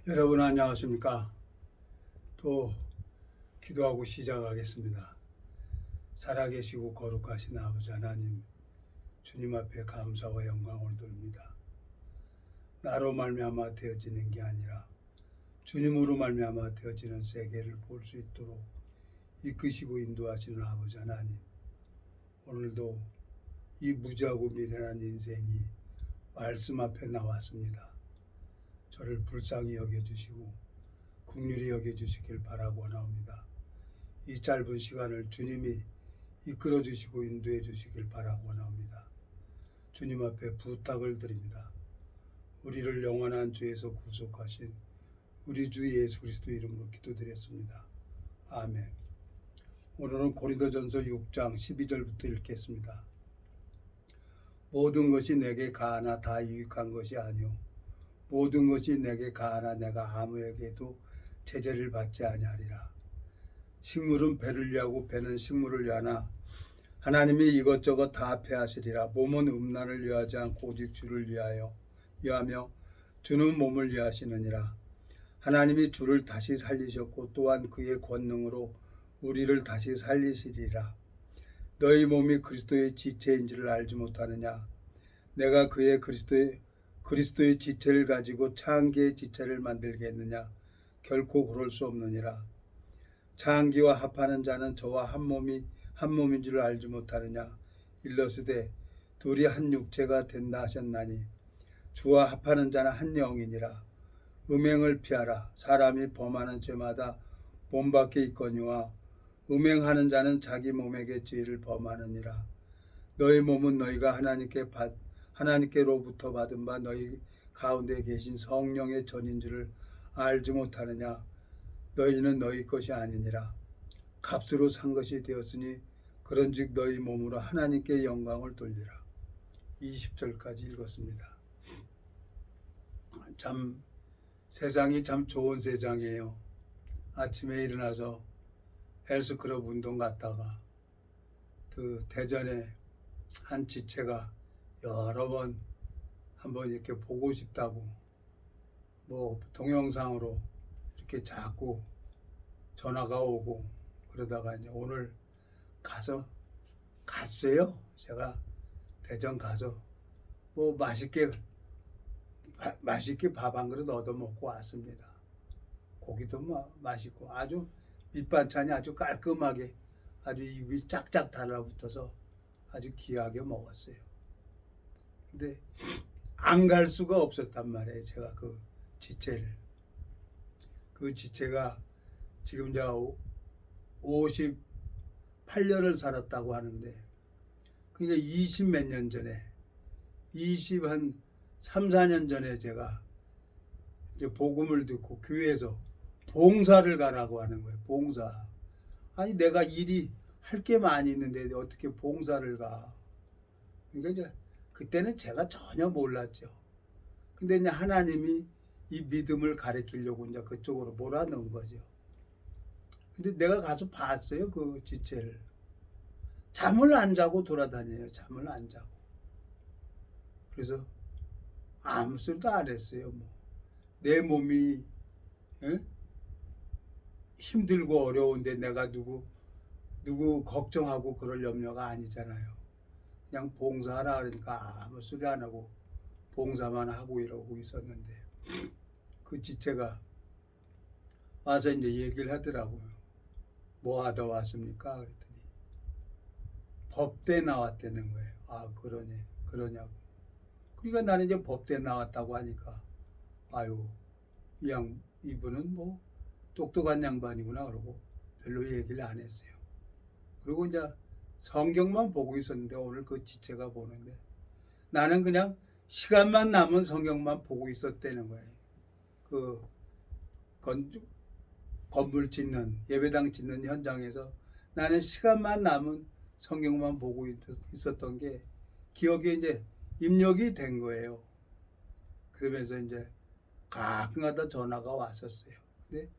여러분 안녕하십니까? 또 기도하고 시작하겠습니다. 살아계시고 거룩하신 아버지 하나님, 주님 앞에 감사와 영광을 돌립니다. 나로 말미암아 되어지는 게 아니라 주님으로 말미암아 되어지는 세계를 볼 수 있도록 이끄시고 인도하시는 아버지 하나님, 오늘도 이 무지하고 미련한 인생이 말씀 앞에 나왔습니다. 저를 불쌍히 여겨주시고 긍휼히 여겨주시길 바라고 나옵니다. 이 짧은 시간을 주님이 이끌어 주시고 인도해 주시길 바라고 나옵니다. 주님 앞에 부탁을 드립니다. 우리를 영원한 죄에서 구속하신 우리 주 예수 그리스도 이름으로 기도드렸습니다. 아멘. 오늘은 고린도전서 6장 12절부터 읽겠습니다. 모든 것이 내게 가하나 다 유익한 것이 아니오 모든 것이 내게 가하나 내가 아무에게도 제재를 받지 아니하리라. 식물은 배를 위하고 배는 식물을 위하나 하나님이 이것저것 다 패하시리라. 몸은 음란을 위하지 않고 오직 주를 위하며 주는 몸을 위하시느니라. 하나님이 주를 다시 살리셨고 또한 그의 권능으로 우리를 다시 살리시리라. 너희 몸이 그리스도의 지체인지를 알지 못하느냐? 내가 그의 그리스도의 지체를 가지고 창기의 지체를 만들겠느냐? 결코 그럴 수 없느니라. 창기와 합하는 자는 저와 한 몸인 줄 알지 못하느냐? 일러스되 둘이 한 육체가 된다 하셨나니 주와 합하는 자는 한 영이니라. 음행을 피하라. 사람이 범하는 죄마다 몸 밖에 있거니와 음행하는 자는 자기 몸에게 죄를 범하느니라. 너희 몸은 너희가 하나님께로부터 받은 바 너희 가운데 계신 성령의 전인 줄을 알지 못하느냐? 너희는 너희 것이 아니니라. 값으로 산 것이 되었으니 그런즉 너희 몸으로 하나님께 영광을 돌리라. 20절까지 읽었습니다. 참 세상이 참 좋은 세상이에요. 아침에 일어나서 헬스클럽 운동 갔다가 그 대전에 한 지체가 여러 번 한번 이렇게 보고 싶다고 뭐 동영상으로 이렇게 자꾸 전화가 오고 그러다가 이제 오늘 갔어요. 제가 대전 가서 뭐 맛있게 밥 한 그릇 얻어 먹고 왔습니다. 고기도 맛있고 아주 밑반찬이 아주 깔끔하게 아주 입이 짝짝 달라붙어서 아주 귀하게 먹었어요. 근데 안 갈 수가 없었단 말이에요. 제가 그 지체가 지금 제가 58년을 살았다고 하는데 그러니까 20 몇 년 전에 20한 3, 4년 전에 제가 이제 복음을 듣고 교회에서 봉사를 가라고 하는 거예요. 봉사. 아니 내가 일이 할 게 많이 있는데 어떻게 봉사를 가. 그러니까 이제 그때는 제가 전혀 몰랐죠. 근데 이제 하나님이 이 믿음을 가르치려고 이제 그쪽으로 몰아넣은 거죠. 근데 내가 가서 봤어요. 그 지체를. 잠을 안 자고 돌아다녀요. 잠을 안 자고. 그래서 아무 소리도 안 했어요. 뭐. 내 몸이 힘들고 어려운데 내가 누구 걱정하고 그럴 염려가 아니잖아요. 그냥 봉사하라 그러니까 아무 소리 안 하고 봉사만 하고 이러고 있었는데 그 지체가 와서 이제 얘기를 하더라고요. 뭐 하다 왔습니까? 그랬더니 법대 나왔다는 거예요. 아 그러냐고. 그러니까 나는 이제 법대 나왔다고 하니까 아유 이분은 뭐 똑똑한 양반이구나 그러고 별로 얘기를 안 했어요. 그리고 이제 성경만 보고 있었는데 오늘 그 지체가 보는데 나는 그냥 시간만 남은 성경만 보고 있었다는 거예요. 그 건물 짓는 예배당 짓는 현장에서 나는 시간만 남은 성경만 보고 있었던 게 기억에 이제 입력이 된 거예요. 그러면서 이제 가끔가다 전화가 왔었어요. 근데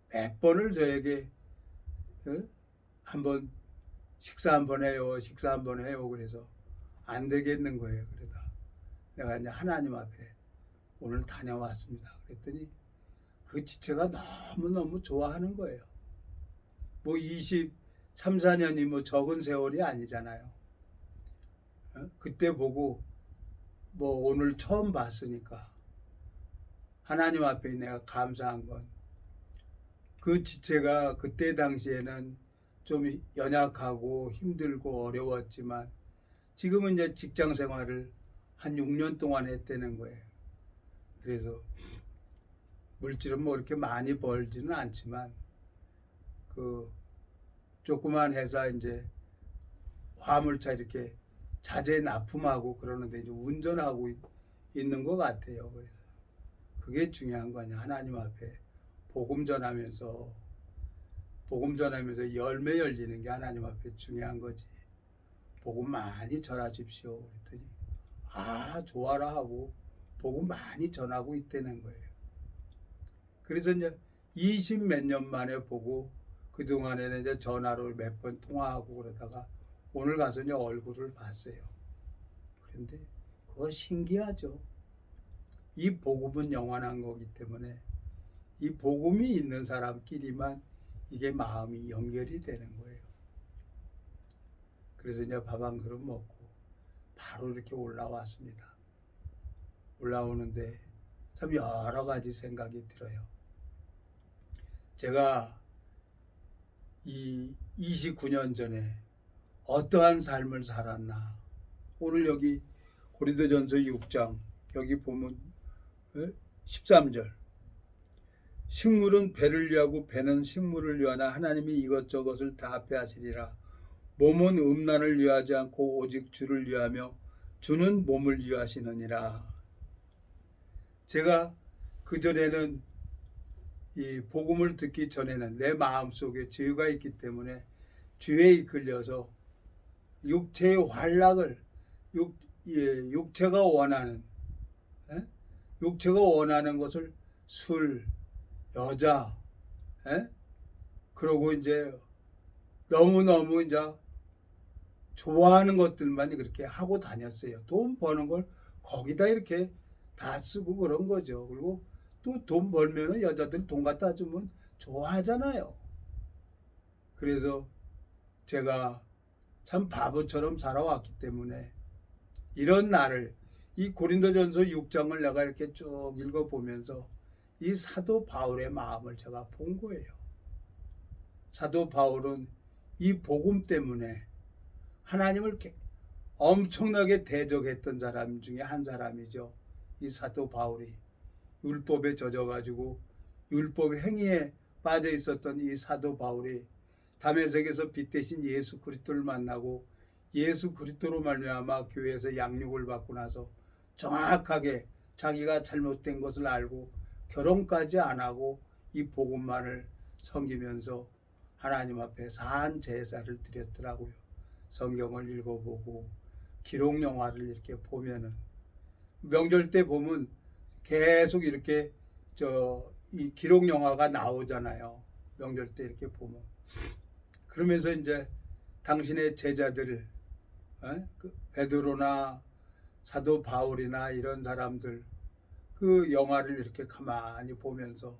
몇 번을 저에게 한번 식사 한번 해요. 그래서 안 되겠는 거예요. 그러다 내가 이제 하나님 앞에 오늘 다녀왔습니다. 그랬더니 그 지체가 너무너무 좋아하는 거예요. 뭐 23, 4년이 뭐 적은 세월이 아니잖아요. 그때 보고 뭐 오늘 처음 봤으니까 하나님 앞에 내가 감사한 건 그 지체가 그때 당시에는 좀 연약하고 힘들고 어려웠지만 지금은 이제 직장 생활을 한 6년 동안 했다는 거예요. 그래서 물질은 뭐 이렇게 많이 벌지는 않지만 그 조그만 회사 이제 화물차 이렇게 자재 납품하고 그러는데 이제 운전하고 있는 것 같아요. 그래서 그게 중요한 거냐. 하나님 앞에 복음 전하면서 열매 열리는 게 하나님 앞에 중요한 거지. 복음 많이 전하십시오. 그랬더니 아 좋아라 하고 복음 많이 전하고 있다는 거예요. 그래서 이제 20 몇 년 만에 보고 그동안에는 이제 전화로 몇 번 통화하고 그러다가 오늘 가서 이제 얼굴을 봤어요. 그런데 그거 신기하죠. 이 복음은 영원한 거기 때문에 이 복음이 있는 사람끼리만 이게 마음이 연결이 되는 거예요. 그래서 이제 밥 한 그릇 먹고 바로 이렇게 올라왔습니다. 올라오는데 참 여러 가지 생각이 들어요. 제가 이 29년 전에 어떠한 삶을 살았나. 오늘 여기 고린도전서 6장 여기 보면 13절 식물은 배를 위하고 배는 식물을 위하나 하나님이 이것저것을 다 배하시리라. 몸은 음란을 위하지 않고 오직 주를 위하며 주는 몸을 위하시느니라. 제가 그전에는 이 복음을 듣기 전에는 내 마음속에 죄가 있기 때문에 죄에 이끌려서 육체의 활락을 육체가 원하는 육체가 원하는 것을 술, 여자, 그러고 이제 너무너무 이제 좋아하는 것들만 그렇게 하고 다녔어요. 돈 버는 걸 거기다 이렇게 다 쓰고 그런 거죠. 그리고 또 돈 벌면은 여자들 돈 갖다 주면 좋아하잖아요. 그래서 제가 참 바보처럼 살아왔기 때문에 이런 나를 이 고린도전서 6장을 내가 이렇게 쭉 읽어보면서 이 사도 바울의 마음을 제가 본 거예요. 사도 바울은 이 복음 때문에 하나님을 엄청나게 대적했던 사람 중에 한 사람이죠. 이 사도 바울이 율법에 젖어가지고 율법 행위에 빠져 있었던 이 사도 바울이 다메섹에서 빛 대신 예수 그리스도를 만나고 예수 그리스도로 말미암아 교회에서 양육을 받고 나서 정확하게 자기가 잘못된 것을 알고 결혼까지 안 하고 이 복음만을 섬기면서 하나님 앞에 산 제사를 드렸더라고요. 성경을 읽어보고 기록 영화를 이렇게 보면은 명절 때 보면 계속 이렇게 이 기록 영화가 나오잖아요. 명절 때 이렇게 보면 그러면서 이제 당신의 제자들 그 베드로나 사도 바울이나 이런 사람들 그 영화를 이렇게 가만히 보면서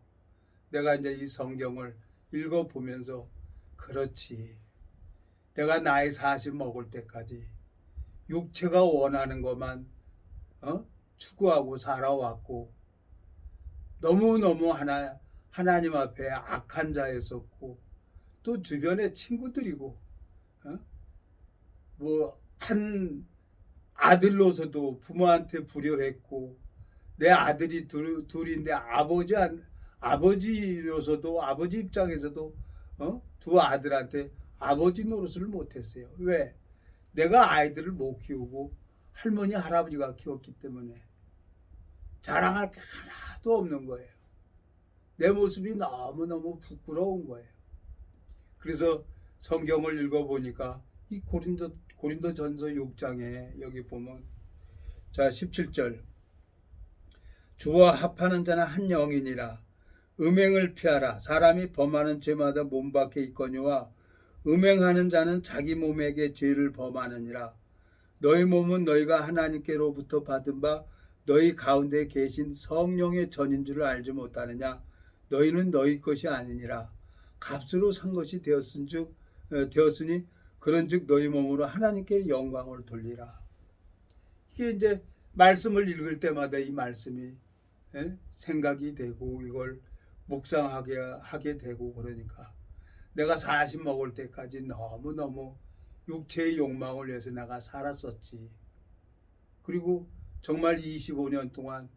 내가 이제 이 성경을 읽어보면서 그렇지 내가 나이 40 먹을 때까지 육체가 원하는 것만 추구하고 살아왔고 너무너무 하나님 앞에 악한 자였었고 또 주변에 친구들이고 뭐 한 아들로서도 부모한테 불효했고 내 아들이 둘인데 아버지로서도 아버지 입장에서도 두 아들한테 아버지 노릇을 못했어요. 왜? 내가 아이들을 못 키우고 할머니 할아버지가 키웠기 때문에 자랑할 게 하나도 없는 거예요. 내 모습이 너무너무 부끄러운 거예요. 그래서 성경을 읽어보니까 이 고린도전서 6장에 여기 보면 자 17절 주와 합하는 자는 한 영이니라 음행을 피하라 사람이 범하는 죄마다 몸 밖에 있거니와 음행하는 자는 자기 몸에게 죄를 범하느니라 너희 몸은 너희가 하나님께로부터 받은 바 너희 가운데 계신 성령의 전인 줄을 알지 못하느냐? 너희는 너희 것이 아니니라. 값으로 산 것이 되었으니 그런즉 너희 몸으로 하나님께 영광을 돌리라. 이게 이제 말씀을 읽을 때마다 이 말씀이 생각이 되고 이걸 묵상하게 되고 그러니까 내가 40 먹을 때까지 너무너무 육체의 욕망을 위해서 내가 살았었지. 그리고 정말 25년 동안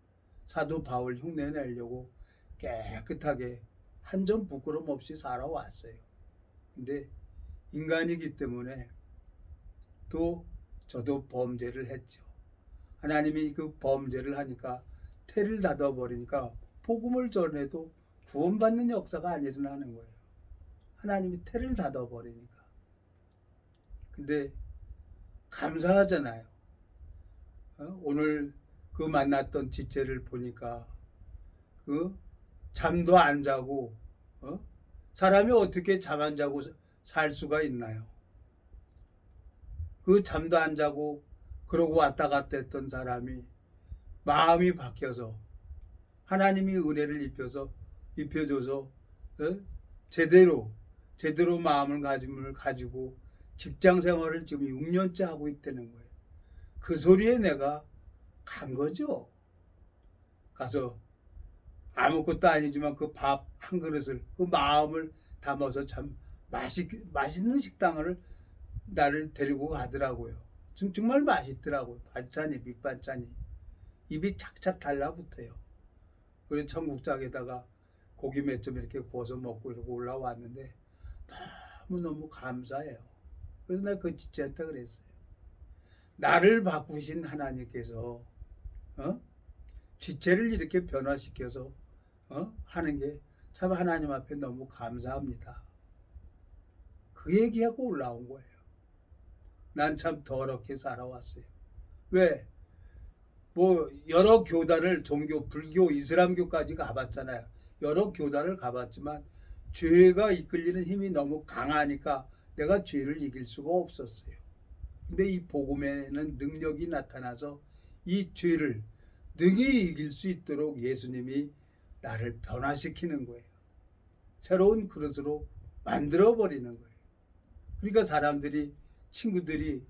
사도 바울 흉내 내려고 깨끗하게 한 점 부끄럼 없이 살아왔어요. 근데 인간이기 때문에 또 저도 범죄를 했죠. 하나님이 그 범죄를 하니까 태를 닫아버리니까 복음을 전해도 구원받는 역사가 안 일어나는 거예요. 하나님이 태를 닫아버리니까. 근데 감사하잖아요. 오늘 그 만났던 지체를 보니까 잠도 안 자고 사람이 어떻게 잠 안 자고 살 수가 있나요? 그 잠도 안 자고 그러고 왔다 갔다 했던 사람이 마음이 바뀌어서 하나님이 은혜를 입혀줘서 제대로 마음을 가지고 직장 생활을 지금 6년째 하고 있다는 거예요. 그 소리에 내가 간 거죠. 가서 아무것도 아니지만 그 밥 한 그릇을 그 마음을 담아서 참 맛있는 식당을 나를 데리고 가더라고요. 정말 맛있더라고요. 반찬이 밑반찬이 입이 착착 달라붙어요. 그래서 청국장에다가 고기 몇 점 이렇게 구워서 먹고 이러고 올라왔는데 너무너무 감사해요. 그래서 내가 그 지체한테 그랬어요. 나를 바꾸신 하나님께서 지체를 이렇게 변화시켜서 하는 게 참 하나님 앞에 너무 감사합니다. 그 얘기하고 올라온 거예요. 난 참 더럽게 살아왔어요. 왜? 뭐 여러 교단을 종교, 불교, 이슬람교까지 가봤잖아요. 여러 교단을 가봤지만 죄가 이끌리는 힘이 너무 강하니까 내가 죄를 이길 수가 없었어요. 근데 이 복음에는 능력이 나타나서 이 죄를 능히 이길 수 있도록 예수님이 나를 변화시키는 거예요. 새로운 그릇으로 만들어버리는 거예요. 그러니까 친구들이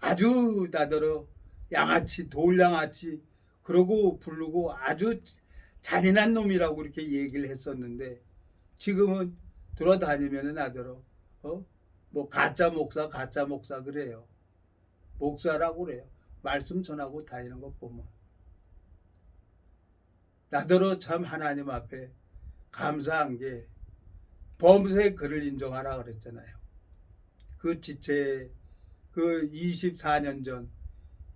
아주 나더러 양아치, 돌양아치 그러고 부르고 아주 잔인한 놈이라고 이렇게 얘기를 했었는데 지금은 돌아다니면은 나더러 뭐 가짜 목사 그래요. 목사라고 그래요. 말씀 전하고 다니는 것 보면 나더러 참 하나님 앞에 감사한 게 범죄의 그를 인정하라 그랬잖아요. 그 지체 그 24년 전,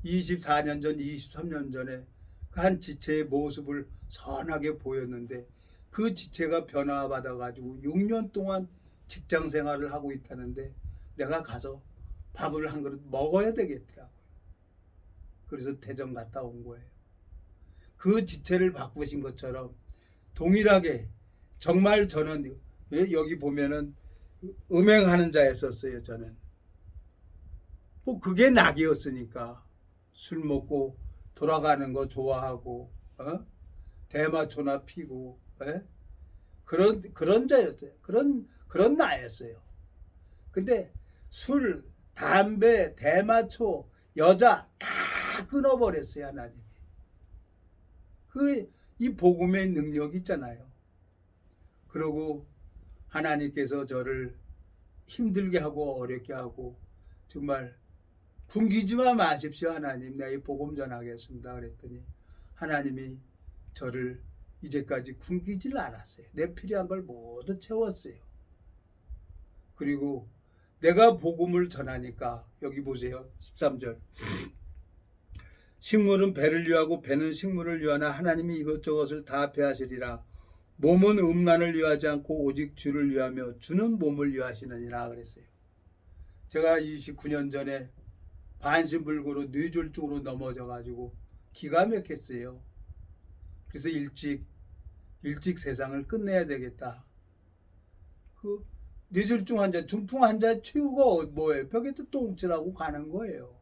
23년 전에 그 한 지체의 모습을 선하게 보였는데 그 지체가 변화받아가지고 6년 동안 직장 생활을 하고 있다는데 내가 가서 밥을 한 그릇 먹어야 되겠더라고요. 그래서 대전 갔다 온 거예요. 그 지체를 바꾸신 것처럼 동일하게 정말 저는 여기 보면은 음행하는 자였었어요. 저는 뭐 그게 낙이었으니까 술 먹고 돌아가는 거 좋아하고 대마초나 피고 그런 자였어요. 그런 나였어요. 근데 술, 담배, 대마초, 여자 다 끊어버렸어요. 하나님이. 이 복음의 능력이 있잖아요. 그리고 하나님께서 저를 힘들게 하고 어렵게 하고 정말 굶기지만 마십시오. 하나님 내가 이 복음 전하겠습니다. 그랬더니 하나님이 저를 이제까지 굶기질 않았어요. 내 필요한 걸 모두 채웠어요. 그리고 내가 복음을 전하니까 여기 보세요. 13절 식물은 배를 위하고 배는 식물을 위하나 하나님이 이것저것을 다 배하시리라. 몸은 음란을 위하지 않고 오직 주를 위하며 주는 몸을 위하시느니라 그랬어요. 제가 29년 전에 반신불구로 뇌졸중으로 넘어져가지고 기가 막혔어요. 그래서 일찍 세상을 끝내야 되겠다. 그 뇌졸중 환자, 중풍 환자 치유가 뭐예요? 벽에 똥칠하고 가는 거예요.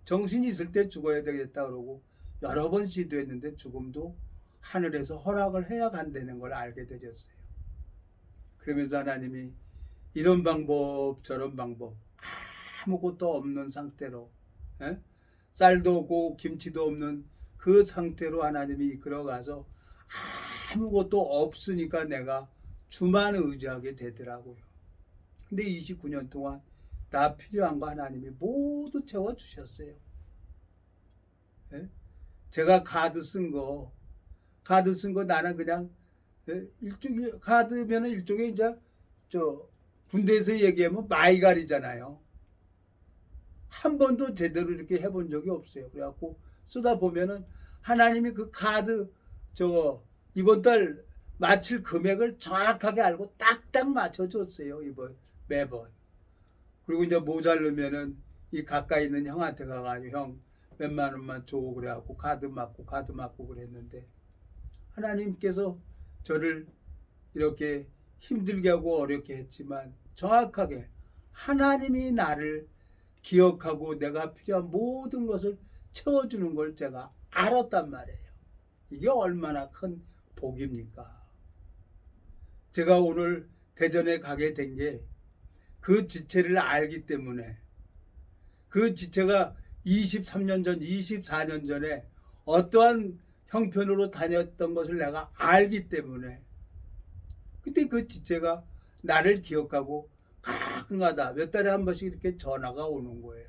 정신이 있을 때 죽어야 되겠다 그러고 여러 번 시도했는데 죽음도 하늘에서 허락을 해야 간다는 걸 알게 되셨어요. 그러면서 하나님이 이런 방법 저런 방법 아무것도 없는 상태로 쌀도 없고 김치도 없는 그 상태로 하나님이 이끌어가서 아무것도 없으니까 내가 주만 의지하게 되더라고요. 근데 29년 동안 나 필요한 거 하나님이 모두 채워주셨어요. 제가 카드 쓴 거 나는 그냥 일종의 카드면은 일종의 이제 저 군대에서 얘기하면 마이갈이잖아요. 한 번도 제대로 이렇게 해본 적이 없어요. 그래갖고 쓰다 보면은 하나님이 그 카드 이번 달 마칠 금액을 정확하게 알고 딱딱 맞춰줬어요. 이번 매번. 그리고 이제 모자르면은 이 가까이 있는 형한테 가가지고 형 몇만 원만 줘 그래갖고 카드 맞고 그랬는데 하나님께서 저를 이렇게 힘들게 하고 어렵게 했지만 정확하게 하나님이 나를 기억하고 내가 필요한 모든 것을 채워주는 걸 제가 알았단 말이에요. 이게 얼마나 큰 복입니까? 제가 오늘 대전에 가게 된 게 그 지체를 알기 때문에 그 지체가 23년 전, 24년 전에 어떠한 형편으로 다녔던 것을 내가 알기 때문에 그때 그 지체가 나를 기억하고 가끔가다 몇 달에 한 번씩 이렇게 전화가 오는 거예요.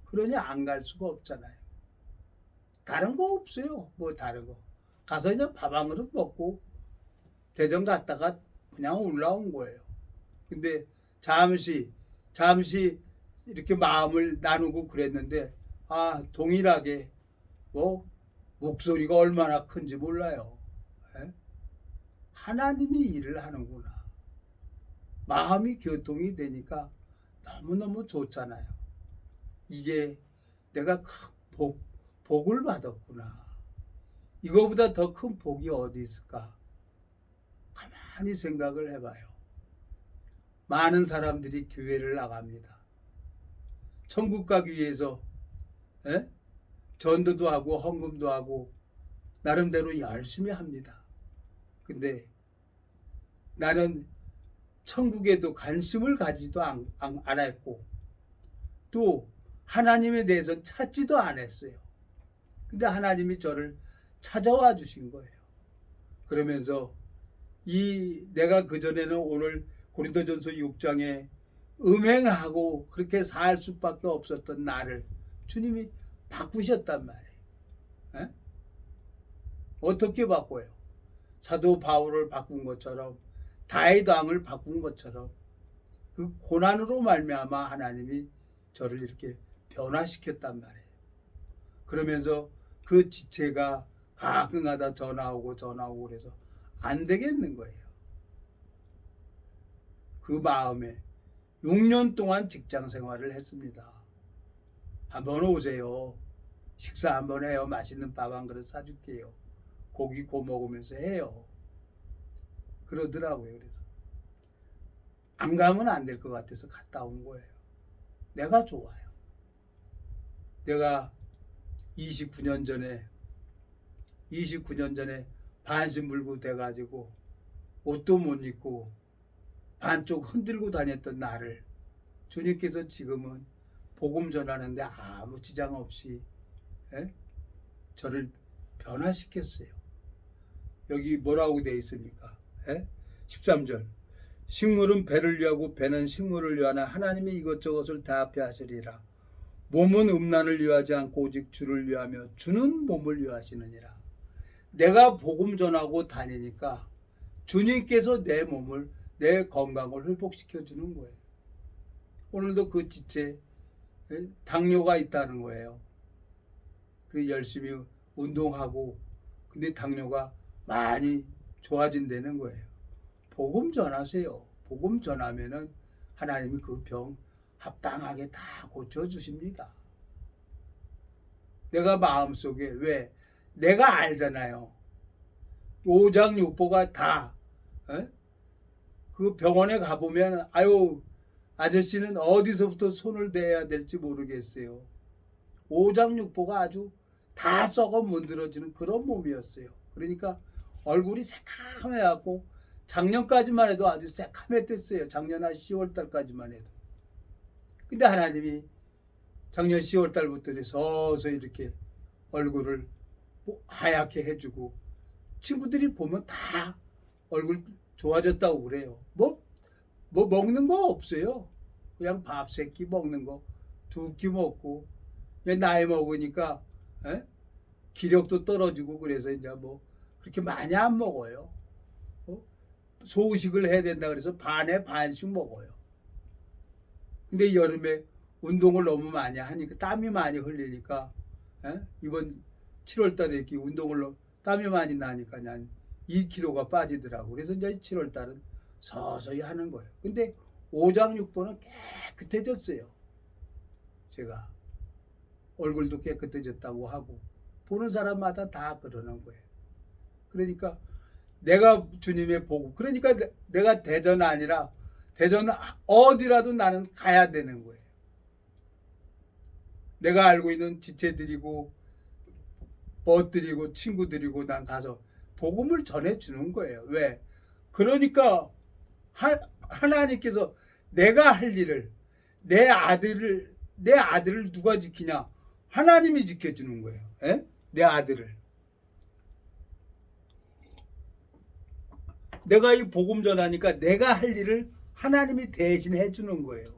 그러니 안 갈 수가 없잖아요. 다른 거 없어요. 뭐 다른 거. 가서 그냥 밥 한 그릇 먹고 대전 갔다가 그냥 올라온 거예요. 근데 잠시 이렇게 마음을 나누고 그랬는데 동일하게 뭐 목소리가 얼마나 큰지 몰라요. 하나님이 일을 하는구나. 마음이 교통이 되니까 너무너무 좋잖아요. 이게 내가 큰 복을 받았구나. 이거보다 더 큰 복이 어디 있을까? 가만히 생각을 해봐요. 많은 사람들이 교회를 나갑니다. 천국 가기 위해서 전도도 하고 헌금도 하고 나름대로 열심히 합니다. 근데 나는 천국에도 관심을 가지도 않았고 또 하나님에 대해서 찾지도 않았어요. 근데 하나님이 저를 찾아와 주신 거예요. 그러면서 내가 그전에는 오늘 고린도전서 6장에 음행하고 그렇게 살 수밖에 없었던 나를 주님이 바꾸셨단 말이에요. 어떻게 바꿔요? 사도 바울을 바꾼 것처럼 다윗 왕을 바꾼 것처럼 그 고난으로 말미암아 하나님이 저를 이렇게 변화시켰단 말이에요. 그러면서 그 지체가 가끔가다 전화 오고 그래서 안 되겠는 거예요. 그 마음에 6년 동안 직장 생활을 했습니다. 한번 오세요. 식사 한번 해요. 맛있는 밥 한 그릇 사줄게요. 고기 구워 먹으면서 해요. 그러더라고요. 그래서 안 가면 안 될 것 같아서 갔다 온 거예요. 내가 좋아요. 내가 29년 전에 반신불구 돼가지고 옷도 못 입고 반쪽 흔들고 다녔던 나를 주님께서 지금은 복음 전하는데 아무 지장 없이 저를 변화시켰어요. 여기 뭐라고 되어 있습니까? 13절 식물은 배를 위하고 배는 식물을 위하나 하나님이 이것저것을 다 합해 하시리라. 몸은 음란을 위하지 않고 오직 주를 위하며 주는 몸을 위하시느니라. 내가 복음 전하고 다니니까 주님께서 내 몸을 내 건강을 회복시켜 주는 거예요. 오늘도 그 지체 당뇨가 있다는 거예요. 그래서 열심히 운동하고 근데 당뇨가 많이 좋아진다는 거예요. 복음 전하세요. 복음 전하면은 하나님이 그 병 합당하게 다 고쳐주십니다. 내가 마음속에 왜 내가 알잖아요. 5장 6보가 다 그 병원에 가보면 아저씨는 어디서부터 손을 대야 될지 모르겠어요. 5장 6보가 아주 다 썩어 문드러지는 그런 몸이었어요. 그러니까 얼굴이 새카매갖고 작년까지만 해도 아주 새카맸댔어요. 작년 한 10월 달까지만 해도. 근데 하나님이 작년 10월 달부터 서서히 이렇게 얼굴을 하얗게 해주고 친구들이 보면 다 얼굴 좋아졌다고 그래요. 뭐 먹는 거 없어요. 그냥 밥 3끼 먹는 거 2끼 먹고 나이 먹으니까 기력도 떨어지고 그래서 이제 뭐 그렇게 많이 안 먹어요. 소식을 해야 된다 그래서 반에 반씩 먹어요. 근데 여름에 운동을 너무 많이 하니까 땀이 많이 흘리니까 이번 7월 달에 이렇게 운동을 땀이 많이 나니까 한 2kg가 빠지더라고. 그래서 이제 7월 달은 서서히 하는 거예요. 근데 오장육부는 깨끗해졌어요. 제가 얼굴도 깨끗해졌다고 하고 보는 사람마다 다 그러는 거예요. 그러니까 내가 주님의 복음, 그러니까 내가 대전 아니라 대전 어디라도 나는 가야 되는 거예요. 내가 알고 있는 지체들이고 벗들이고 친구들이고 난 가서 복음을 전해주는 거예요. 왜? 그러니까 하나님께서 내가 할 일을 내 아들을 누가 지키냐? 하나님이 지켜주는 거예요. 내 아들을. 내가 이 복음 전하니까 내가 할 일을 하나님이 대신 해주는 거예요.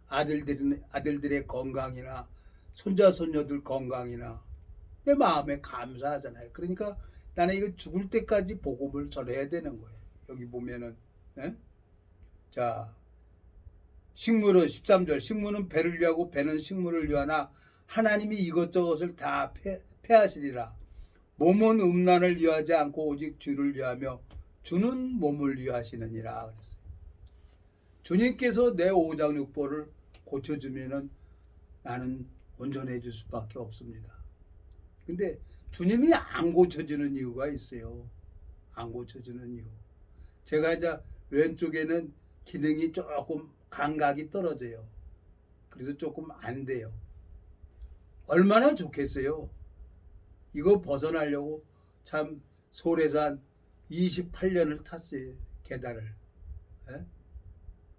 아들들의 건강이나 손자 손녀들 건강이나 내 마음에 감사하잖아요. 그러니까 나는 이거 죽을 때까지 복음을 전해야 되는 거예요. 여기 보면은 자 식물은 13절 식물은 배를 위하고 배는 식물을 위하나 하나님이 이것저것을 다 패하시리라. 몸은 음란을 위하지 않고 오직 주를 위하며 주는 몸을 위하시느니라 그랬어요. 주님께서 내 오장육부를 고쳐주면은 나는 온전해질 수밖에 없습니다. 근데 주님이 안 고쳐주는 이유가 있어요. 안 고쳐주는 이유. 제가 이제 왼쪽에는 기능이 조금 감각이 떨어져요. 그래서 조금 안 돼요. 얼마나 좋겠어요. 이거 벗어나려고 참 소래산 28년을 탔어요. 계단을.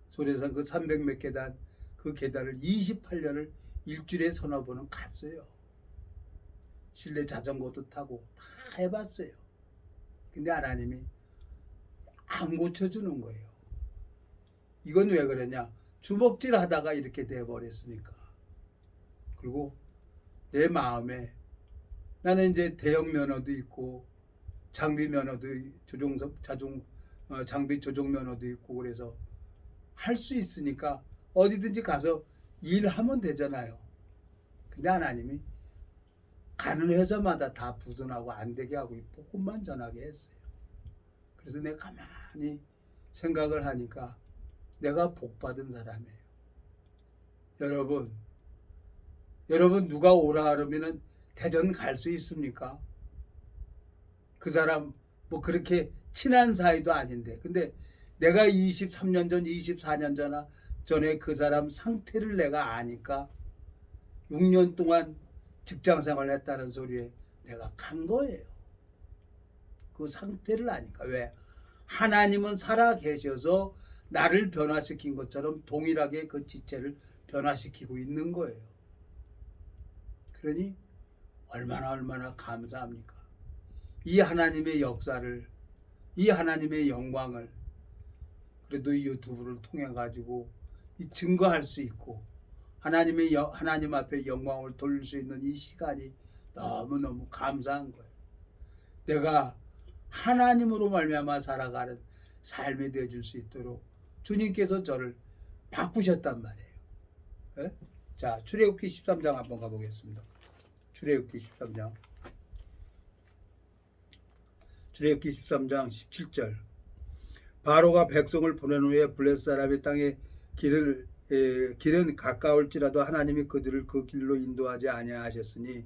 소래산 그 300몇 계단 그 계단을 28년을 일주일에 서너 번은 갔어요. 실내 자전거도 타고 다 해봤어요. 근데 하나님이 안 고쳐주는 거예요. 이건 왜 그러냐? 주먹질 하다가 이렇게 돼버렸으니까. 그리고 내 마음에 나는 이제 대형 면허도 있고 장비 면허도 장비 조종 면허도 있고 그래서 할 수 있으니까 어디든지 가서 일하면 되잖아요. 근데 하나님이 가는 회사마다 다 부도나고 안 되게 하고 복음만 전하게 했어요. 그래서 내가 가만히 생각을 하니까 내가 복받은 사람이에요. 여러분 누가 오라 그러면은 대전 갈 수 있습니까? 그 사람 뭐 그렇게 친한 사이도 아닌데 근데 내가 23년 전 24년 전에 그 사람 상태를 내가 아니까 6년 동안 직장생활을 했다는 소리에 내가 간 거예요. 그 상태를 아니까. 왜? 하나님은 살아 계셔서 나를 변화시킨 것처럼 동일하게 그 지체를 변화시키고 있는 거예요. 그러니 얼마나 감사합니까? 이 하나님의 역사를, 이 하나님의 영광을 그래도 이 유튜브를 통해 가지고 증거할 수 있고 하나님 앞에 영광을 돌릴 수 있는 이 시간이 너무너무 감사한 거예요. 내가 하나님으로 말미암아 살아가는 삶이 되어줄 수 있도록 주님께서 저를 바꾸셨단 말이에요. 네? 자, 출애굽기 13장 한번 가보겠습니다. 출애굽기 13장 17절 바로가 백성을 보낸 후에 블레셋 사람의 땅에 길은 가까울지라도 하나님이 그들을 그 길로 인도하지 아니하셨으니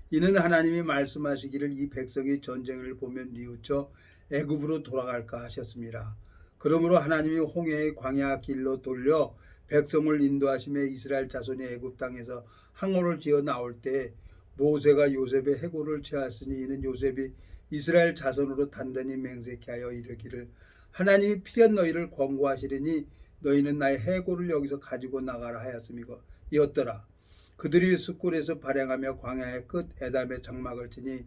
이는 하나님이 말씀하시기를 이 백성이 전쟁을 보면 뉘우쳐 애굽으로 돌아갈까 하셨습니다. 그러므로 하나님이 홍해의 광야 길로 돌려 백성을 인도하심에 이스라엘 자손이 애굽 땅에서 항오를 지어 나올 때 모세가 요셉의 해골을 취하였으니 이는 요셉이 이스라엘 자손으로 단단히 맹세케 하여 이르기를 하나님이 필연 너희를 권고하시리니 너희는 나의 해골을 여기서 가지고 나가라 하였음이었더라. 그들이 숫굴에서 발행하며 광야의 끝 에담의 장막을 치니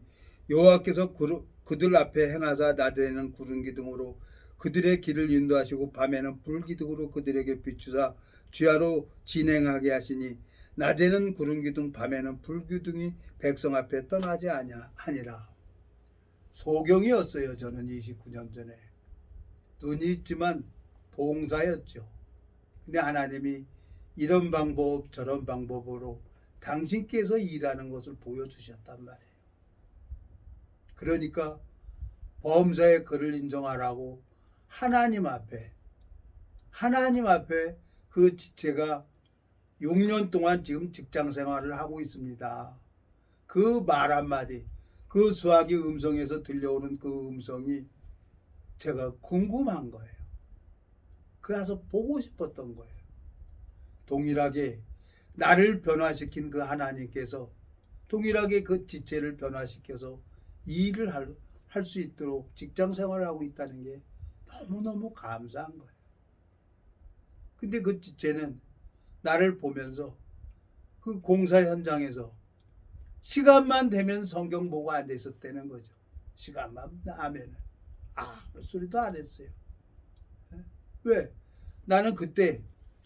여호와께서 그들 앞에 행하사 낮에는 구름 기둥으로 그들의 길을 인도하시고 밤에는 불 기둥으로 그들에게 비추사 주야로 진행하게 하시니 낮에는 구름 기둥 밤에는 불 기둥이 백성 앞에 떠나지 아니하니라. 소경이었어요. 저는 29년 전에. 눈이 있지만 봉사였죠. 근데 하나님이 이런 방법 저런 방법으로 당신께서 일하는 것을 보여주셨단 말이에요. 그러니까 범사의 그를 인정하라고 하나님 앞에 그 지체가 6년 동안 지금 직장 생활을 하고 있습니다. 그 말 한마디, 그 수화기 음성에서 들려오는 그 음성이 제가 궁금한 거예요. 그래서 보고 싶었던 거예요. 동일하게 나를 변화시킨 그 하나님께서 동일하게 그 지체를 변화시켜서 일을 할 수 있도록 직장 생활을 하고 있다는 게 너무너무 감사한 거예요. 근데 그 지체는 나를 보면서 그 공사 현장에서 시간만 되면 성경 보고 앉아 있었다는 거죠. 시간만 나면은 아무 소리도 안 했어요. 왜? 나는 그때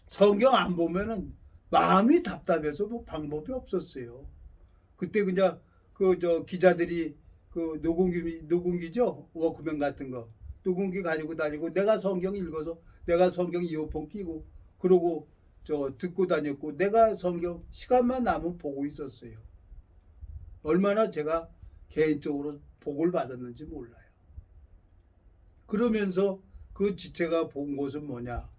성경 안 보면은 마음이 답답해서 뭐 방법이 없었어요. 그때 그냥 기자들이 그 녹음기죠? 워크맨 같은 거 녹음기 가지고 다니고 내가 성경 읽어서 내가 성경 이어폰 끼고 그러고 듣고 다녔고 내가 성경 시간만 나면 보고 있었어요. 얼마나 제가 개인적으로 복을 받았는지 몰라요. 그러면서 그 지체가 본 것은 뭐냐?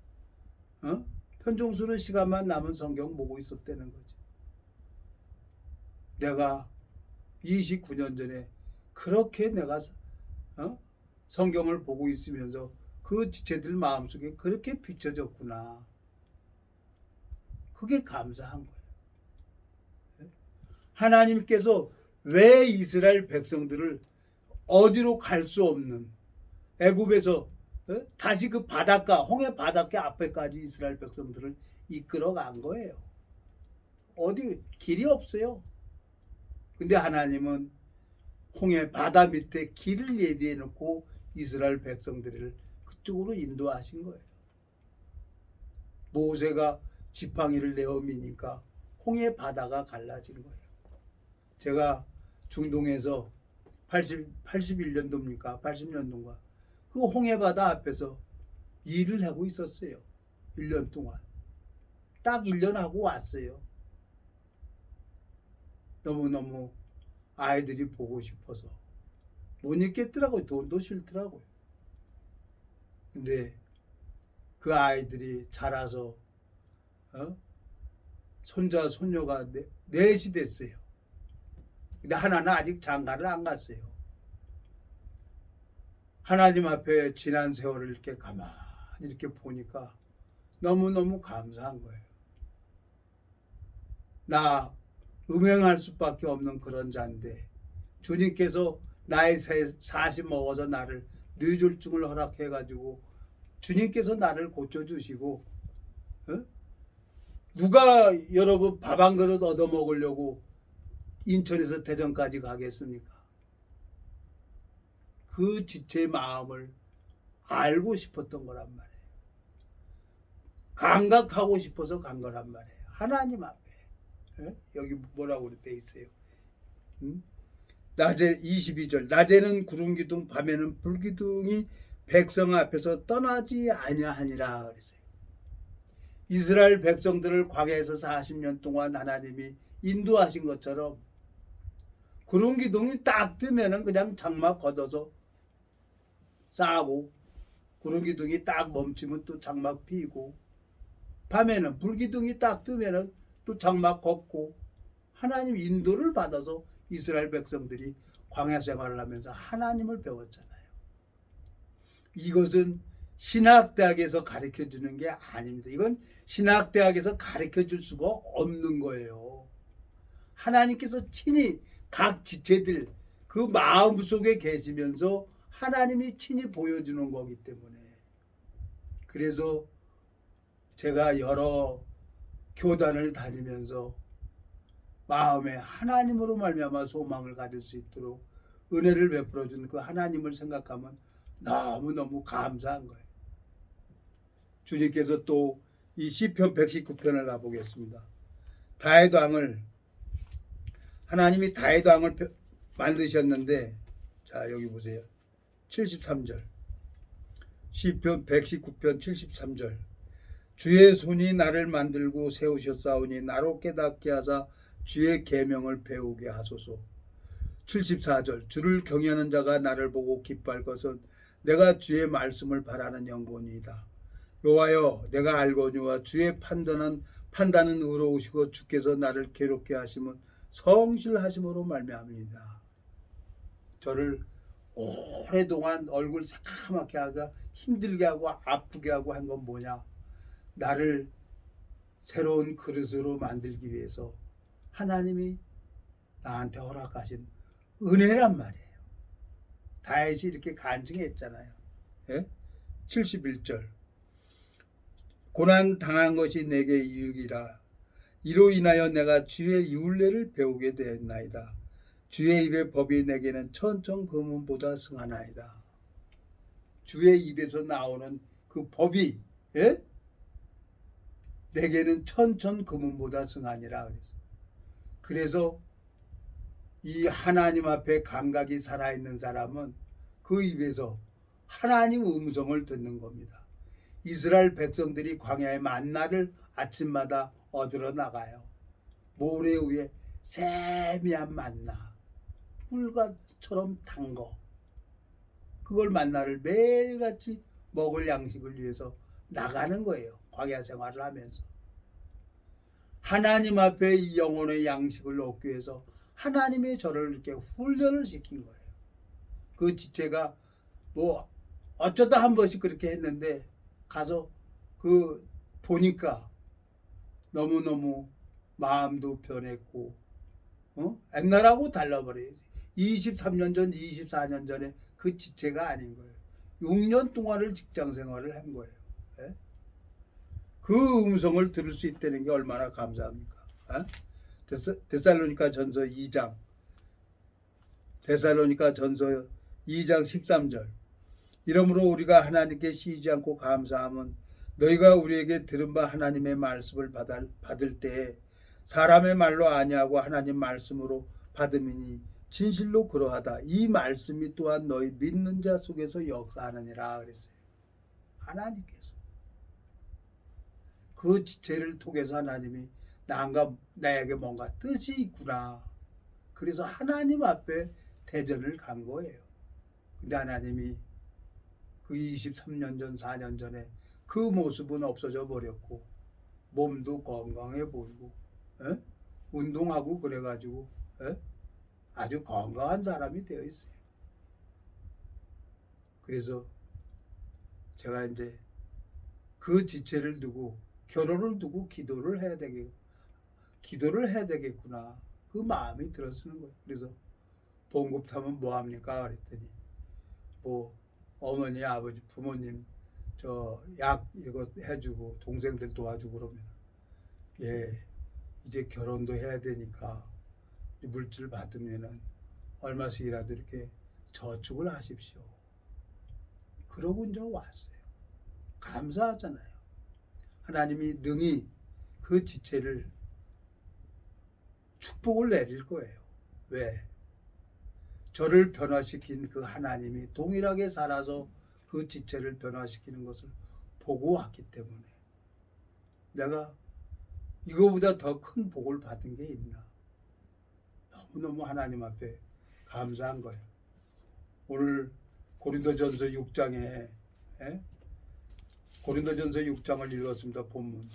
편종수는 시간만 남은 성경 보고 있었다는 거지. 내가 29년 전에 그렇게 내가 성경을 보고 있으면서 그 지체들 마음속에 그렇게 비춰졌구나. 그게 감사한 거예요. 하나님께서 왜 이스라엘 백성들을 어디로 갈 수 없는 애굽에서 다시 그 바닷가 홍해 바닷가 앞에까지 이스라엘 백성들을 이끌어 간 거예요. 어디 길이 없어요. 근데 하나님은 홍해 바다 밑에 길을 예비해 놓고 이스라엘 백성들을 그쪽으로 인도하신 거예요. 모세가 지팡이를 내어 미니까 홍해 바다가 갈라진 거예요. 제가 중동에서 81년도입니까? 80년도인가? 그 홍해 바다 앞에서 일을 하고 있었어요. 1년 동안. 딱 1년 하고 왔어요. 너무너무 아이들이 보고 싶어서 못 있겠더라고요. 돈도 싫더라고요. 근데 그 아이들이 자라서 손자 손녀가 넷이 됐어요. 근데 하나는 아직 장가를 안 갔어요. 하나님 앞에 지난 세월을 이렇게 가만히 이렇게 보니까 너무너무 감사한 거예요. 나 음행할 수밖에 없는 그런 자인데 주님께서 나의 40 먹어서 나를 뇌졸중을 허락해가지고 주님께서 나를 고쳐주시고 누가 여러분 밥 한 그릇 얻어먹으려고 인천에서 대전까지 가겠습니까? 그 지체의 마음을 알고 싶었던 거란 말이에요. 감각하고 싶어서 간 거란 말이에요. 하나님 앞에. 여기 뭐라고 돼 있어요? 낮에 22절 낮에는 구름기둥 밤에는 불기둥이 백성 앞에서 떠나지 아니하니라 그랬어요. 이스라엘 백성들을 광야에서 40년 동안 하나님이 인도하신 것처럼 구름기둥이 딱 뜨면은 그냥 장막 걷어서 싸고 구름기둥이 딱 멈추면 또 장막 피고 밤에는 불기둥이 딱 뜨면은 또 장막 걷고 하나님 인도를 받아서 이스라엘 백성들이 광야 생활을 하면서 하나님을 배웠잖아요. 이것은 신학대학에서 가르쳐주는 게 아닙니다. 이건 신학대학에서 가르쳐줄 수가 없는 거예요. 하나님께서 친히 각 지체들 그 마음속에 계시면서 하나님이 친히 보여주는 거기 때문에, 그래서 제가 여러 교단을 다니면서 마음에 하나님으로 말미암아 소망을 가질 수 있도록 은혜를 베풀어 준 그 하나님을 생각하면 너무너무 감사한 거예요. 주님께서 또 이 시편 119편을 가보겠습니다. 다윗 왕을, 하나님이 다윗 왕을 만드셨는데, 자 여기 보세요. 73절, 시편 119편 73절. 주의 손이 나를 만들고 세우셨사오니 나로 깨닫게 하사 주의 계명을 배우게 하소서. 74절. 주를 경외하는 자가 나를 보고 기뻐할 것은 내가 주의 말씀을 바라는 영혼이다. 여호와여, 내가 알거니와 주의 판단은 의로우시고 주께서 나를 괴롭게 하심은 성실하심으로 말미암으리다. 저를 오랫동안 얼굴 새까맣게 하고 힘들게 하고 아프게 하고 한 건 뭐냐? 나를 새로운 그릇으로 만들기 위해서 하나님이 나한테 허락하신 은혜란 말이에요. 다윗이 이렇게 간증했잖아요. 예? 71절. 고난 당한 것이 내게 이익이라. 이로 인하여 내가 주의 율례를 배우게 되었나이다. 주의 입의 법이 내게는 천천 금은보다 승하나이다. 주의 입에서 나오는 그 법이, 예? 내게는 천천 금은보다 승하니라. 그래서 이 하나님 앞에 감각이 살아있는 사람은 그 입에서 하나님 음성을 듣는 겁니다. 이스라엘 백성들이 광야의 만나를 아침마다 얻으러 나가요. 모래 위에 세미한 만나, 꿀과처럼 단 거, 그걸 만나를 매일같이 먹을 양식을 위해서 나가는 거예요. 광야 생활을 하면서. 하나님 앞에 이 영혼의 양식을 얻기 위해서 하나님의 저를 이렇게 훈련을 시킨 거예요. 그 지체가 뭐 어쩌다 한 번씩 그렇게 했는데 가서 그 보니까 너무너무 마음도 변했고, 옛날하고 달라버려야지. 23년 전, 24년 전에 그 지체가 아닌 거예요. 6년 동안을 직장 생활을 한 거예요. 예? 그 음성을 들을 수 있다는 게 얼마나 감사합니까? 데살로니가 전서 2장, 데살로니가 전서 2장 13절. 이러므로 우리가 하나님께 쉬지 않고 감사함은 너희가 우리에게 들은 바 하나님의 말씀을 받을 때에 사람의 말로 아니하고 하나님 말씀으로 받음이니 진실로 그러하다. 이 말씀이 또한 너희 믿는 자 속에서 역사하느니라 그랬어요. 하나님께서 그 지체를 통해서 하나님이 나에게 뭔가 뜻이 있구나. 그래서 하나님 앞에 대전을 간 거예요. 근데 하나님이 그 23년 전, 4년 전에 그 모습은 없어져 버렸고 몸도 건강해 보이고, 에? 운동하고 그래가지고, 에? 아주 건강한 사람이 되어 있어요. 그래서 제가 이제 그 지체를 두고 결혼을 두고 기도를 해야 되겠구나. 그 마음이 들어서는 거예요. 그래서 봉급하면 뭐 합니까? 그랬더니 뭐 어머니, 아버지, 부모님 저 약 이거 해주고 동생들 도와주고 그러면, 예, 이제 결혼도 해야 되니까 물질 받으면은 얼마씩이라도 이렇게 저축을 하십시오. 그러고 이제 왔어요. 감사하잖아요. 하나님이 능히 그 지체를 축복을 내릴 거예요. 왜? 저를 변화시킨 그 하나님이 동일하게 살아서 그 지체를 변화시키는 것을 보고 왔기 때문에 내가 이거보다 더 큰 복을 받은 게 있나. 너무너무 하나님 앞에 감사한 거예요. 오늘 고린도전서 6장에, 고린도전서 6장을 읽었습니다. 본문.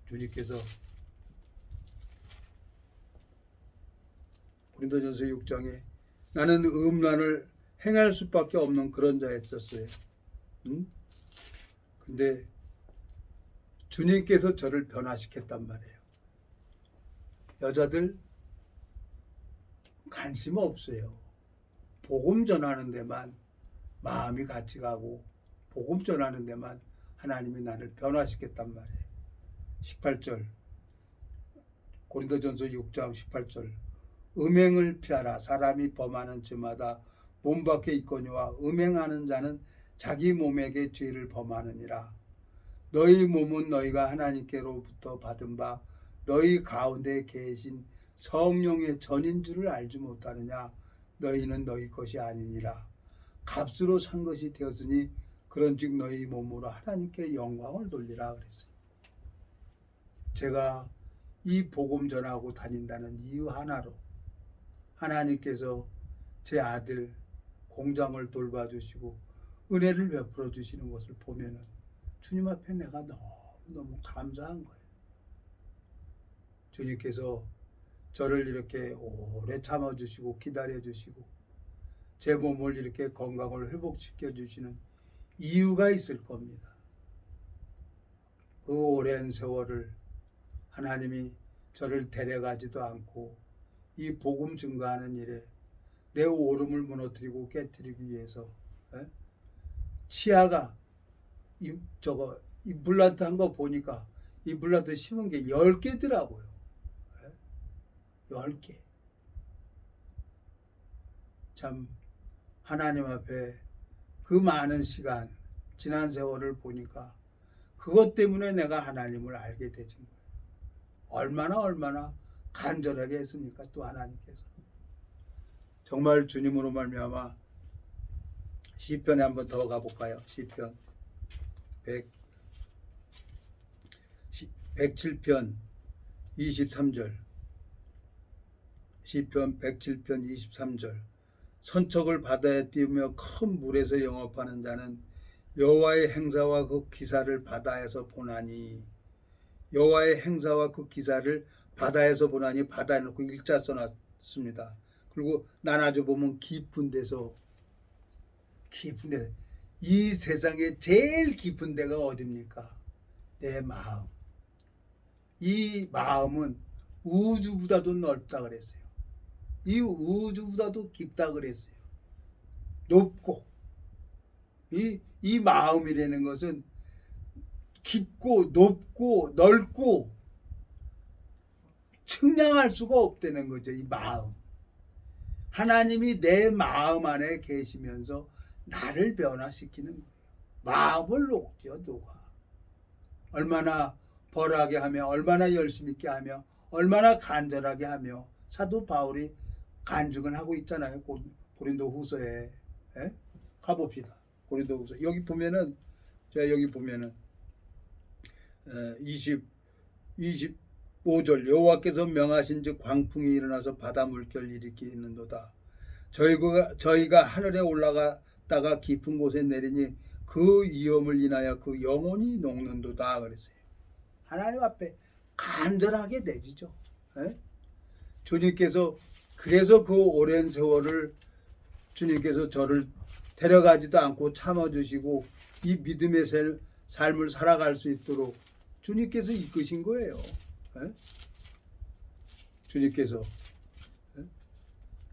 주님께서 고린도전서 6장에 나는 음란을 행할 수밖에 없는 그런 자였었어요. 근데 주님께서 저를 변화시켰단 말이에요. 여자들 관심 없어요. 복음 전하는 데만 마음이 같이 가고 복음 전하는 데만 하나님이 나를 변화시켰단 말이에요. 18절 고린도전서 6장 18절 음행을 피하라. 사람이 범하는 죄마다 몸 밖에 있거니와 음행하는 자는 자기 몸에게 죄를 범하느니라. 너희 몸은 너희가 하나님께로부터 받은 바 너희 가운데 계신 성령의 전인 줄을 알지 못하느냐. 너희는 너희 것이 아니니라. 값으로 산 것이 되었으니 그런즉 너희 몸으로 하나님께 영광을 돌리라 그랬어요. 제가 이 복음 전하고 다닌다는 이유 하나로 하나님께서 제 아들 공장을 돌봐주시고 은혜를 베풀어 주시는 것을 보면은 주님 앞에 내가 너무너무 감사한 거예요. 주님께서 저를 이렇게 오래 참아주시고 기다려주시고 제 몸을 이렇게 건강을 회복시켜 주시는 이유가 있을 겁니다. 그 오랜 세월을 하나님이 저를 데려가지도 않고 이 복음 증거하는 일에 내 오름을 무너뜨리고 깨뜨리기 위해서 치아가 임플란트 한 거 보니까 임플란트 심은 게 10개더라고요. 10개. 참 하나님 앞에 그 많은 시간 지난 세월을 보니까 그것 때문에 내가 하나님을 알게 되진 거예요. 얼마나 간절하게 했습니까? 또 하나님께서 정말 주님으로 말미암아 시편에 한번 더 가볼까요? 시편 107편 23절 시편 107편 23절 선척을 바다에 띄우며 큰 물에서 영업하는 자는 여호와의 행사와 그 기사를 바다에서 보나니 여호와의 행사와 그 기사를 바다에서 보나니 바다에 놓고 일자 써놨습니다. 그리고 나눠줘 보면 깊은 데서 이 세상에 제일 깊은 데가 어딥니까? 내 마음. 이 마음은 우주보다도 넓다 그랬어요. 이 우주보다도 깊다 그랬어요. 높고 이 마음이라는 것은 깊고 높고 넓고 측량할 수가 없다는 거죠. 이 마음. 하나님이 내 마음 안에 계시면서 나를 변화시키는 거예요. 마음을 녹죠. 녹아. 얼마나 벌하게 하며 얼마나 열심히 있게 하며 얼마나 간절하게 하며 사도 바울이 간증을 하고 있잖아요. 고린도 후서에. 가봅시다. 고린도 후서. 여기 보면은 제가 여기 보면은 25절 여호와께서 명하신즉 광풍이 일어나서 바다 물결 일으키는도다. 저희가 하늘에 올라갔다가 깊은 곳에 내리니 그 위험을 인하여 그 영혼이 녹는도다 그랬어요. 하나님 앞에 간절하게 내지죠. 주님께서 그래서 그 오랜 세월을 주님께서 저를 데려가지도 않고 참아주시고 이 믿음의 삶을 살아갈 수 있도록 주님께서 이끄신 거예요. 주님께서.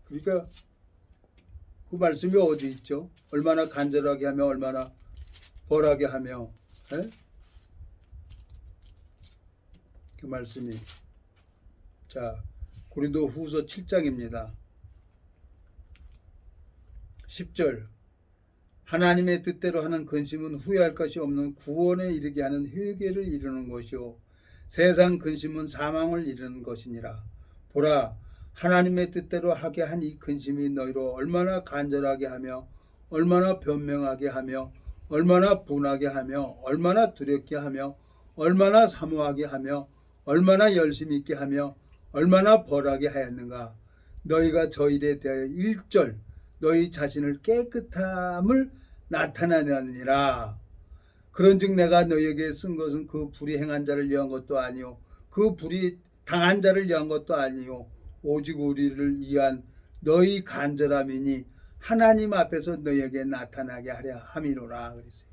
그러니까 그 말씀이 어디 있죠? 얼마나 간절하게 하며 얼마나 벌하게 하며 그 말씀이 자 고린도 후서 7장입니다. 10절 하나님의 뜻대로 하는 근심은 후회할 것이 없는 구원에 이르게 하는 회개를 이루는 것이요 세상 근심은 사망을 이루는 것이니라. 보라 하나님의 뜻대로 하게 한 이 근심이 너희로 얼마나 간절하게 하며 얼마나 변명하게 하며 얼마나 분하게 하며 얼마나 두렵게 하며 얼마나 사모하게 하며 얼마나 열심히 있게 하며 얼마나 벌하게 하였는가. 너희가 저 일에 대하여 일절 너희 자신을 깨끗함을 나타내느니라. 그런즉 내가 너희에게 쓴 것은 그 불의 행한 자를 위한 것도 아니요 그 불이 당한 자를 위한 것도 아니요 오직 우리를 위한 너희 간절함이니 하나님 앞에서 너희에게 나타나게 하려 함이로라 그랬어요.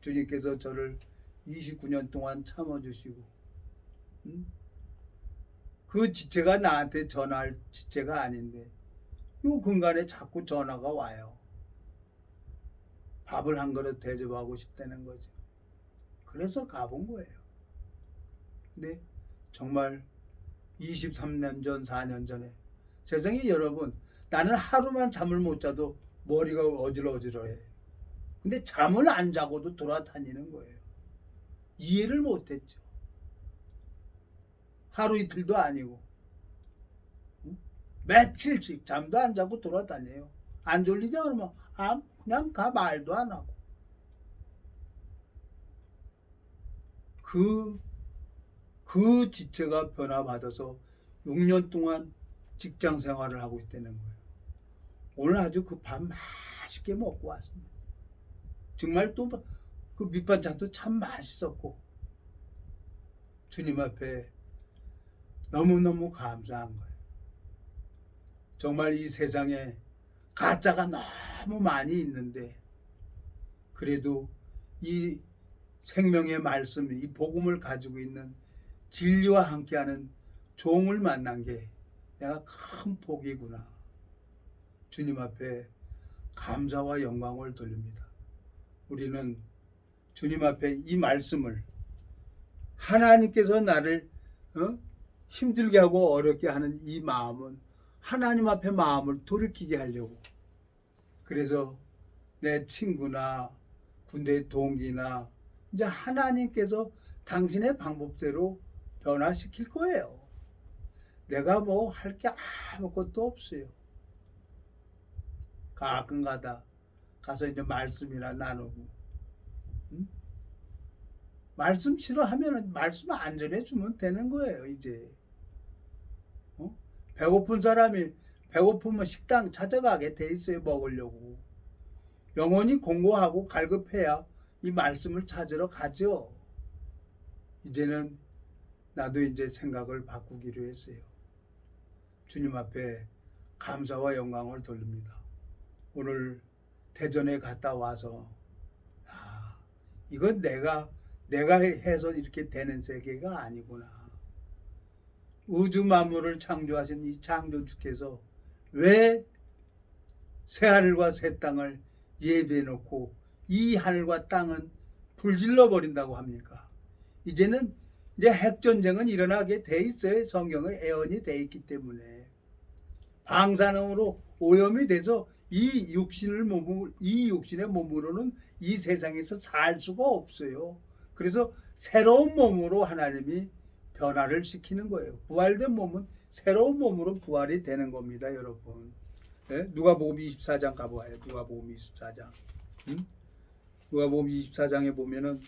주님께서 저를 29년 동안 참아주시고 그 지체가 나한테 전화할 지체가 아닌데 요 근간에 자꾸 전화가 와요. 밥을 한 그릇 대접하고 싶다는 거죠. 그래서 가본 거예요. 근데 정말 23년 전, 4년 전에 세상에 여러분, 나는 하루만 잠을 못 자도 머리가 어질어질해. 근데 잠을 안 자고도 돌아다니는 거예요. 이해를 못했죠. 하루 이틀도 아니고 며칠씩 잠도 안 자고 돌아다녀요. 안 졸리냐 그러면 그냥 가, 말도 안 하고. 그 지체가 변화받아서 6년 동안 직장 생활을 하고 있다는 거예요. 오늘 아주 그 밥 맛있게 먹고 왔습니다. 정말 또 그 밑반찬도 참 맛있었고 주님 앞에 너무너무 감사한 거예요. 정말 이 세상에 가짜가 너무 많이 있는데 그래도 이 생명의 말씀, 이 복음을 가지고 있는 진리와 함께하는 종을 만난 게 내가 큰 복이구나. 주님 앞에 감사와 영광을 돌립니다. 우리는 주님 앞에 이 말씀을 하나님께서 나를 힘들게 하고 어렵게 하는 이 마음은 하나님 앞에 마음을 돌이키게 하려고. 그래서 내 친구나 군대 동기나 이제 하나님께서 당신의 방법대로 변화시킬 거예요. 내가 뭐 할 게 아무것도 없어요. 가끔가다 가서 이제 말씀이나 나누고, 말씀 싫어하면은 말씀 안 전해주면 되는 거예요. 이제 배고픈 사람이 배고프면 식당 찾아가게 돼 있어요. 먹으려고. 영혼이 공고하고 갈급해야 이 말씀을 찾으러 가죠. 이제는 나도 이제 생각을 바꾸기로 했어요. 주님 앞에 감사와 영광을 돌립니다. 오늘 대전에 갔다 와서 이건 내가 해서 이렇게 되는 세계가 아니구나. 우주 만물을 창조하신 이 창조주께서 왜 새하늘과 새 땅을 예비해 놓고 이 하늘과 땅은 불질러 버린다고 합니까? 이제는 이제 핵전쟁은 일어나게 돼 있어요. 성경에 예언이 돼 있기 때문에 방사능으로 오염이 돼서 이 육신의 몸으로는 이 세상에서 살 수가 없어요. 그래서 새로운 몸으로 하나님이 변화를 시키는 거예요. 부활된 몸은 새로운 몸으로 부활이 되는 겁니다, 여러분. 네? 누가복음 24장 가봐요. 누가복음 24장. 누가복음 24장에 보면은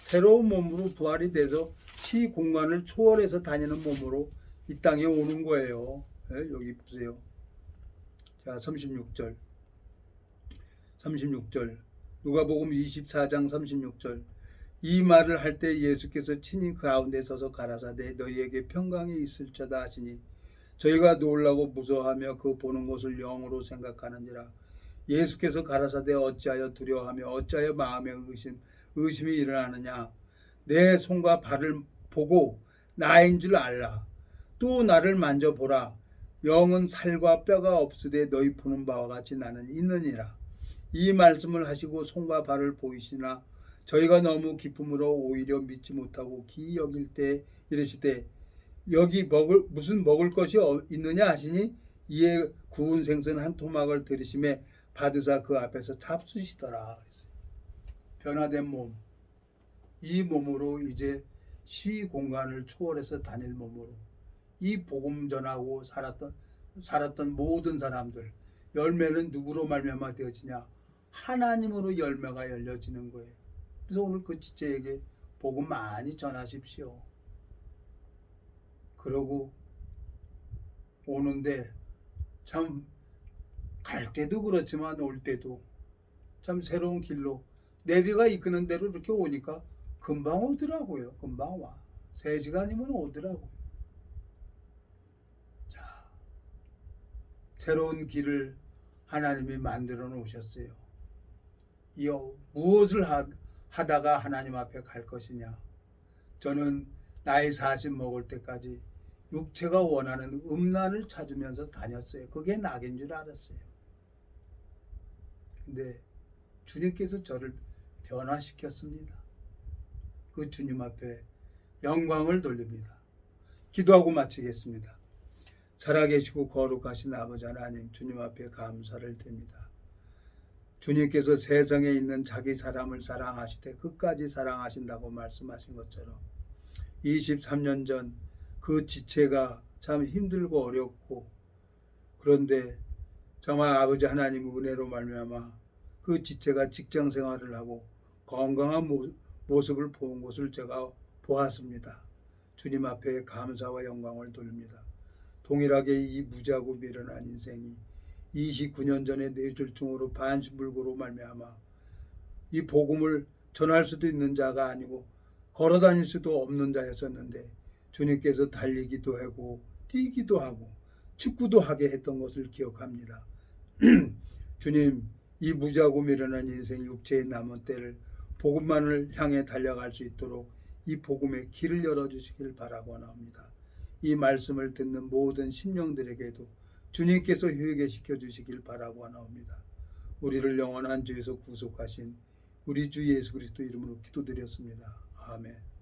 새로운 몸으로 부활이 돼서 시 공간을 초월해서 다니는 몸으로 이 땅에 오는 거예요. 네? 여기 보세요. 자, 36절. 누가복음 24장 36절. 이 말을 할 때 예수께서 친히 그 가운데 서서 가라사대 너희에게 평강이 있을지어다 하시니 저희가 놀라고 무서워하며 그 보는 것을 영으로 생각하는지라. 예수께서 가라사대 어찌하여 두려워하며 어찌하여 마음에 의심이 일어나느냐. 내 손과 발을 보고 나인 줄 알라. 또 나를 만져보라. 영은 살과 뼈가 없으되 너희 보는 바와 같이 나는 있느니라. 이 말씀을 하시고 손과 발을 보이시나 저희가 너무 기쁨으로 오히려 믿지 못하고 기이 여길 때 이르시되 여기 무슨 먹을 것이 있느냐 하시니 이에 구운 생선 한 토막을 들이심에 받으사 그 앞에서 잡수시더라. 변화된 몸, 이 몸으로 이제 시 공간을 초월해서 다닐 몸으로 이 복음 전하고 살았던 모든 사람들 열매는 누구로 말미암아 되어지냐? 하나님으로 열매가 열려지는 거예요. 그래서 오늘 그 지체에게 복음 많이 전하십시오. 그러고 오는데 참 갈 때도 그렇지만 올 때도 참 새로운 길로 내비가 이끄는 대로 이렇게 오니까 금방 오더라고요. 금방 와. 3시간이면 오더라고요. 자, 새로운 길을 하나님이 만들어 놓으셨어요. 무엇을 하다가 하나님 앞에 갈 것이냐. 저는 나이 40 먹을 때까지 육체가 원하는 음란을 찾으면서 다녔어요. 그게 낙인 줄 알았어요. 근데 주님께서 저를 변화시켰습니다. 그 주님 앞에 영광을 돌립니다. 기도하고 마치겠습니다. 살아계시고 거룩하신 아버지 하나님, 주님 앞에 감사를 드립니다. 주님께서 세상에 있는 자기 사람을 사랑하시되 끝까지 사랑하신다고 말씀하신 것처럼 23년 전 그 지체가 참 힘들고 어렵고, 그런데 정말 아버지 하나님 은혜로 말미암아 그 지체가 직장 생활을 하고 건강한 모습을 본 것을 제가 보았습니다. 주님 앞에 감사와 영광을 돌립니다. 동일하게 이 무지하고 미련한 인생이 29년 전에 뇌졸중으로 반신불구로 말미암아 이 복음을 전할 수도 있는 자가 아니고 걸어 다닐 수도 없는 자였었는데, 주님께서 달리기도 하고 뛰기도 하고 축구도 하게 했던 것을 기억합니다. 주님, 이 무지하고 미련한 인생 육체의 남은 때를 복음만을 향해 달려갈 수 있도록 이 복음의 길을 열어주시길 바라고나옵니다. 이 말씀을 듣는 모든 심령들에게도 주님께서 휴게 시켜주시길 바라고나옵니다. 우리를 영원한 죄에서 구속하신 우리 주 예수 그리스도 이름으로 기도드렸습니다. 아멘.